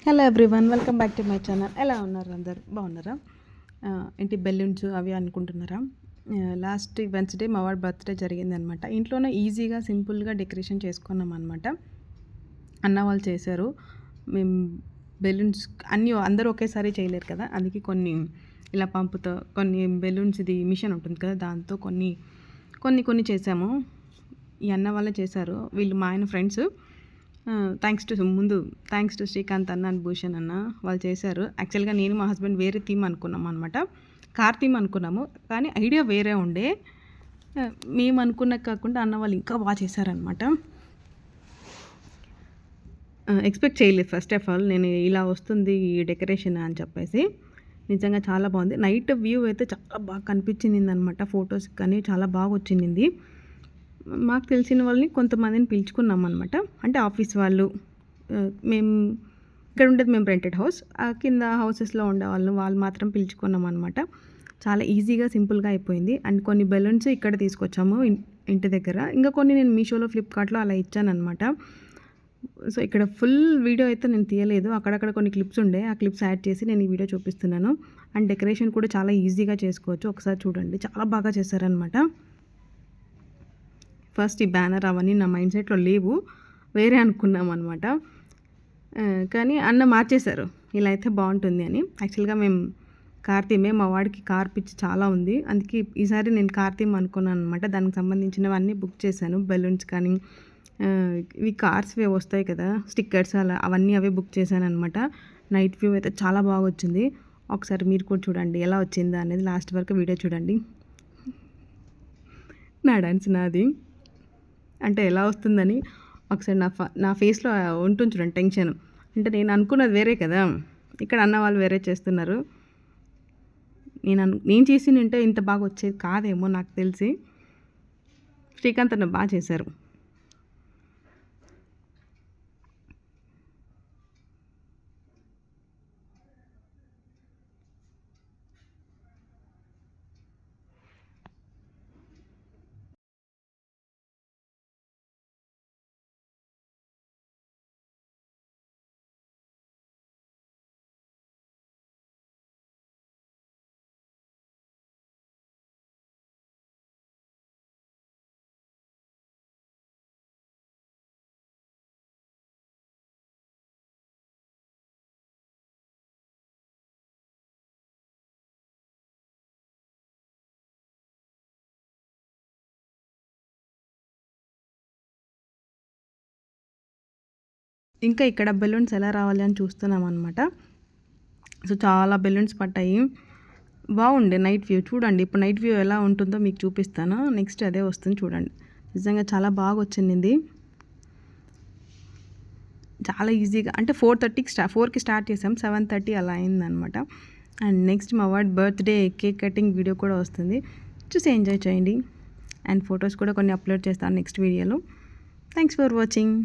Hello everyone, welcome back to my channel. ఎలా ఉన్నారు అందరు? బాగున్నారా? ఏంటి బెలూన్స్ అవి అనుకుంటున్నారా? లాస్ట్ వెన్స్డే మా వాడి బర్త్డే జరిగిందనమాట. ఇంట్లోనే ఈజీగా సింపుల్గా డెకరేషన్ చేసుకున్నాం అనమాట. అన్న వాళ్ళు చేశారు. మేము బెలూన్స్ అన్నీ అందరూ ఒకేసారి చేయలేరు కదా, అందుకే కొన్ని ఇలా పంపుతో కొన్ని బెలూన్స్ ఇది మిషన్ ఉంటుంది కదా, దాంతో కొన్ని కొన్ని కొన్ని చేసాము. ఈ అన్న వాళ్ళే చేశారు. వీళ్ళు మా ఆయన ఫ్రెండ్స్. థ్యాంక్స్ టు శ్రీకాంత్ అన్న అండ్ భూషణ్ అన్న, వాళ్ళు చేశారు. యాక్చువల్గా నేను మా హస్బెండ్ వేరే థీమ్ అనుకున్నాం అనమాట, కార్ థీమ్ అనుకున్నాము. కానీ ఐడియా వేరే ఉండే. మేము అనుకున్న కాకుండా అన్న వాళ్ళు ఇంకా బాగా చేశారనమాట. ఎక్స్పెక్ట్ చేయలేదు ఫస్ట్ ఆఫ్ ఆల్ నేను ఇలా వస్తుంది డెకరేషన్ అని చెప్పేసి. నిజంగా చాలా బాగుంది. నైట్ వ్యూ అయితే చాలా బాగా కనిపించింది అనమాట. ఫొటోస్ కానీ చాలా బాగా వచ్చింది. మాకు తెలిసిన వాళ్ళని కొంతమందిని పిలుచుకున్నాం అనమాట. అంటే ఆఫీస్ వాళ్ళు, మేము ఇక్కడ ఉండేది మేము రెంటెడ్ హౌస్, కింద హౌసెస్లో వాళ్ళు మాత్రం పిలుచుకున్నాం అనమాట. చాలా ఈజీగా సింపుల్గా అయిపోయింది. అండ్ కొన్ని బెలూన్స్ ఇక్కడ తీసుకొచ్చాము ఇంటి దగ్గర. ఇంకా కొన్ని నేను మీషోలో ఫ్లిప్కార్ట్లో అలా ఇచ్చాను అనమాట. సో ఇక్కడ ఫుల్ వీడియో అయితే నేను తీయలేదు, అక్కడక్కడ కొన్ని క్లిప్స్ ఉండే, ఆ క్లిప్స్ యాడ్ చేసి నేను ఈ వీడియో చూపిస్తున్నాను. అండ్ డెకరేషన్ కూడా చాలా ఈజీగా చేసుకోవచ్చు. ఒకసారి చూడండి, చాలా బాగా చేశారనమాట. ఫస్ట్ ఈ బ్యానర్ అవన్నీ నా మైండ్ సెట్లో లేవు, వేరే అనుకున్నాం అనమాట. కానీ అన్న మార్చేశారు, ఇలా అయితే బాగుంటుంది అని. యాక్చువల్గా మేము కార్తీమే, మా వాడికి కార్ పిచ్చి చాలా ఉంది, అందుకే ఈసారి నేను కార్తీమ్ అనుకున్నాను అనమాట. దానికి సంబంధించినవన్నీ బుక్ చేశాను. బెలూన్స్ కానీ ఇవి కార్స్వే వస్తాయి కదా, స్టిక్కర్స్ అలా, అవన్నీ అవే బుక్ చేశాను అనమాట. నైట్ వ్యూ అయితే చాలా బాగా వచ్చింది. ఒకసారి మీరు కూడా చూడండి ఎలా వచ్చిందా అనేది, లాస్ట్ వరకు వీడియో చూడండి. నా డాన్స్ నాది అంటే ఎలా వస్తుందని ఒకసారి నా ఫేస్లో ఉంటుంది చూడండి టెన్షన్. అంటే నేను అనుకున్నది వేరే కదా, ఇక్కడ అన్న వాళ్ళు వేరే చేస్తున్నారు. నేను చేసి ఉంటే ఇంత బాగా వచ్చేది కాదేమో నాకు తెలిసి. శ్రీకాంత్ అన్న బాగా చేశారు. ఇంకా ఇక్కడ బెలూన్స్ ఎలా రావాలి అని చూస్తున్నాం అనమాట. సో చాలా బెలూన్స్ పట్టాయి, బాగుండే నైట్ వ్యూ. చూడండి ఇప్పుడు నైట్ వ్యూ ఎలా ఉంటుందో మీకు చూపిస్తాను. నెక్స్ట్ అదే వస్తుంది చూడండి. నిజంగా చాలా బాగా వచ్చింది. చాలా ఈజీగా, అంటే 4కి స్టార్ట్ చేసాం, 7:30 అలా అయిందనమాట. అండ్ నెక్స్ట్ మా వాడి బర్త్డే కేక్ కటింగ్ వీడియో కూడా వస్తుంది, చూసి ఎంజాయ్ చేయండి. అండ్ ఫొటోస్ కూడా కొన్ని అప్లోడ్ చేస్తాను నెక్స్ట్ వీడియోలో. Thanks for watching.